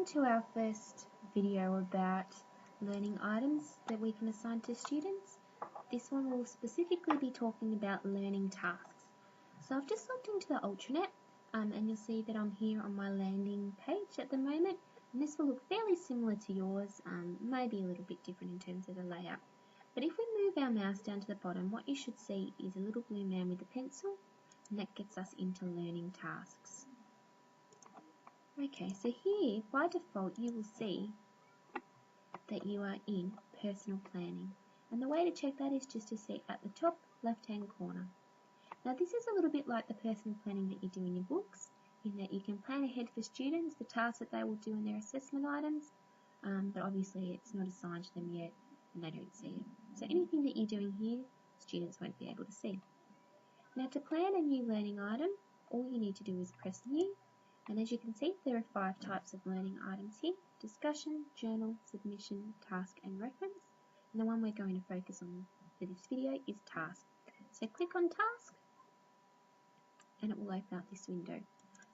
on to our first video about learning items that we can assign to students. This one will specifically be talking about learning tasks. So I've just logged into the Ultranet and you'll see that I'm here on my landing page at the moment, and this will look fairly similar to yours, maybe a little bit different in terms of the layout. But if we move our mouse down to the bottom, what you should see is a little blue man with a pencil, and that gets us into learning tasks. Okay, so here by default you will see that you are in personal planning, and the way to check that is just to see at the top left hand corner. Now this is a little bit like the personal planning that you do in your books, in that you can plan ahead for students the tasks that they will do in their assessment items, but obviously it's not assigned to them yet and they don't see it. So anything that you're doing here, students won't be able to see. Now to plan a new learning item, all you need to do is press new, and as you can see there are 5 types of learning items here: discussion, journal, submission, task and reference. And the one we're going to focus on for this video is task. So click on task and it will open up this window.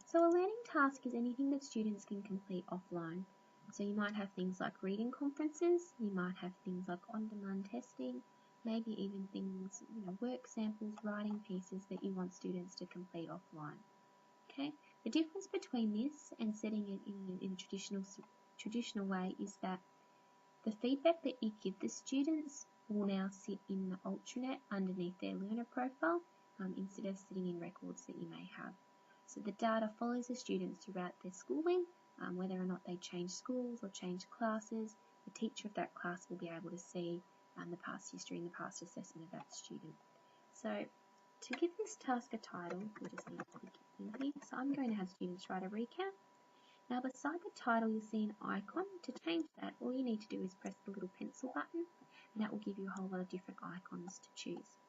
So a learning task is anything that students can complete offline. So you might have things like reading conferences, you might have things like on-demand testing, maybe even things, work samples, writing pieces that you want students to complete offline. Okay, the difference between this and setting it in a traditional way is that the feedback that you give the students will now sit in the Ultranet underneath their learner profile instead of sitting in records that you may have. So the data follows the students throughout their schooling, whether or not they change schools or change classes. The teacher of that class will be able to see the past history and the past assessment of that student. So to give this task a title, we just need to click in here. So I'm going to have students write a recount. Now beside the title you'll see an icon. To change that, all you need to do is press the little pencil button, and that will give you a whole lot of different icons to choose.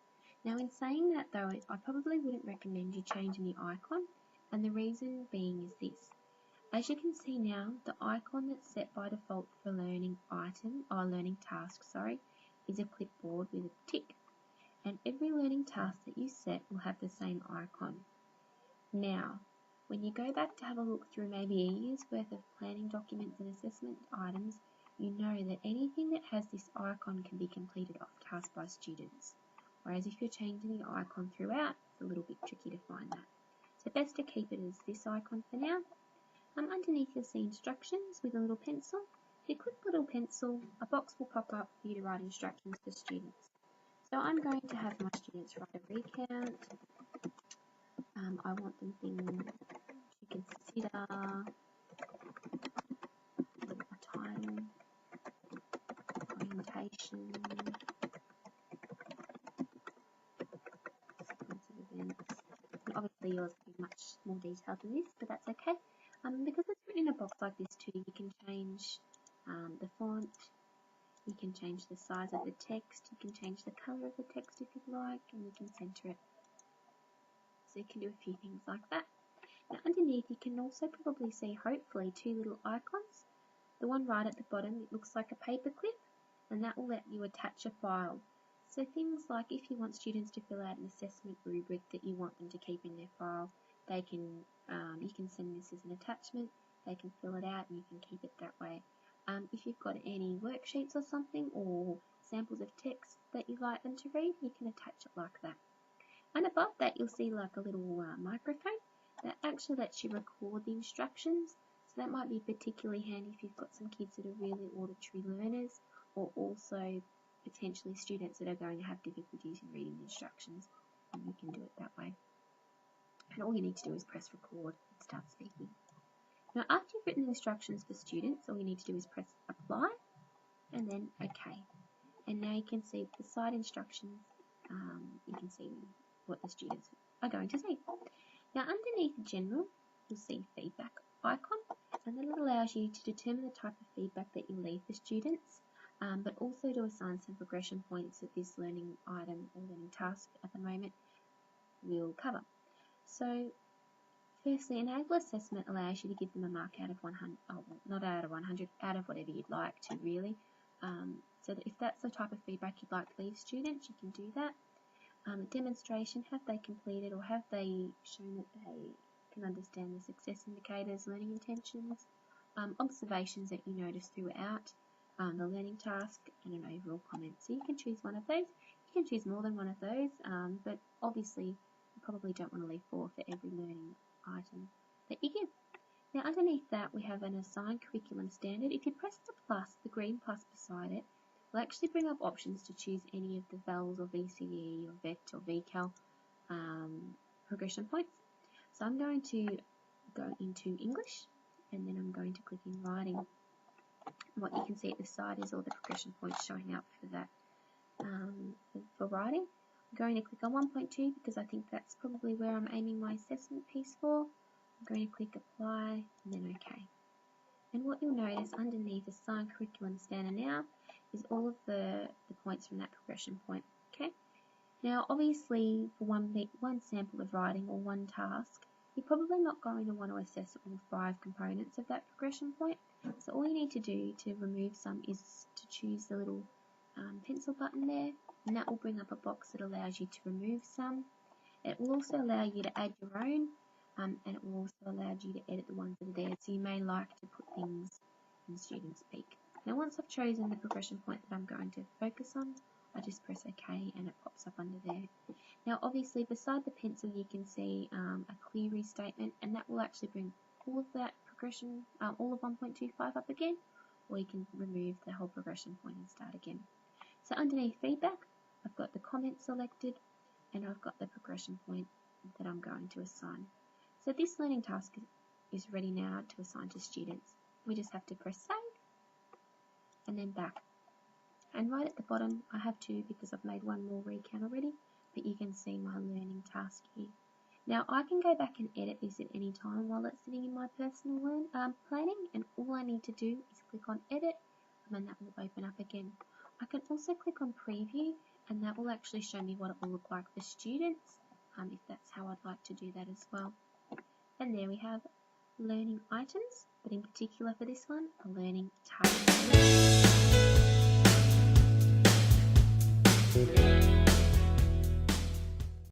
Now in saying that though, I probably wouldn't recommend you changing the icon, and the reason being is this. As you can see now, the icon that's set by default for learning task, is a clipboard with a tick. And every learning task that you set will have the same icon. Now, when you go back to have a look through maybe a year's worth of planning documents and assessment items, you know that anything that has this icon can be completed off task by students. Whereas if you're changing the icon throughout, it's a little bit tricky to find that. So best to keep it as this icon for now. Underneath you'll see instructions with a little pencil. If you click the little pencil, a box will pop up for you to write instructions for students. So I'm going to have my students write a recount. I want them things to consider, a title, orientation, sequence of events. And obviously yours will be much more detailed than this, but that's okay. Because it's written in a box like this too, you can change the font, you can change the size of the text, you can change the colour of the text if you'd like, and you can centre it. So you can do a few things like that. Now underneath you can also probably see, hopefully, 2 little icons. The one right at the bottom, it looks like a paper clip, and that will let you attach a file. So things like if you want students to fill out an assessment rubric that you want them to keep in their file, they can, you can send this as an attachment, they can fill it out and you can keep it that way. If you've got any worksheets or something, or samples of text that you'd like them to read, you can attach it like that. And above that you'll see like a little microphone that actually lets you record the instructions. So that might be particularly handy if you've got some kids that are really auditory learners, or also potentially students that are going to have difficulties in reading the instructions, and you can do it that way. And all you need to do is press record and start speaking. Now after you've written the instructions for students, all you need to do is press apply and then OK. And now you can see the side instructions, you can see what the students are going to see. Now underneath general, you'll see feedback icon, and that allows you to determine the type of feedback that you leave for students, but also to assign some progression points that this learning item or learning task at the moment will cover. So firstly, enable assessment allows you to give them a mark out of 100, not out of 100, out of whatever you'd like to really. So that if that's the type of feedback you'd like to leave students, you can do that. Demonstration, have they completed or have they shown that they can understand the success indicators, learning intentions? observations that you notice throughout the learning task, and an overall comment. So you can choose one of those. You can choose more than one of those, but obviously you probably don't want to leave 4 for every learning item that you give. Now underneath that we have an assigned curriculum standard. If you press the plus, the green plus beside it, will actually bring up options to choose any of the VELs or VCE or VET or VCAL progression points. So I'm going to go into English, and then I'm going to click in writing. And what you can see at the side is all the progression points showing up for that for writing. I'm going to click on 1.2 because I think that's probably where I'm aiming my assessment piece for. I'm going to click apply and then OK. And what you'll notice underneath assigned curriculum standard now is all of the points from that progression point. Okay. Now obviously for one sample of writing or one task, you're probably not going to want to assess all 5 components of that progression point. So all you need to do to remove some is to choose the little pencil button there, and that will bring up a box that allows you to remove some. It will also allow you to add your own, and it will also allow you to edit the ones that are there. So you may like to put things in Students Peak. Now once I've chosen the progression point that I'm going to focus on, I just press OK and it pops up under there. Now obviously beside the pencil you can see a query statement, and that will actually bring all of that progression, all of 1.25 up again, or you can remove the whole progression point and start again. So underneath feedback, I've got the comment selected, and I've got the progression point that I'm going to assign. So this learning task is ready now to assign to students. We just have to press save and then back. And right at the bottom I have 2 because I've made one more recount already, but you can see my learning task here. Now I can go back and edit this at any time while it's sitting in my personal planning, and all I need to do is click on edit, and then that will open up again. I can also click on preview, and that will actually show me what it will look like for students, if that's how I'd like to do that as well. And there we have learning items, but in particular for this one, a learning task.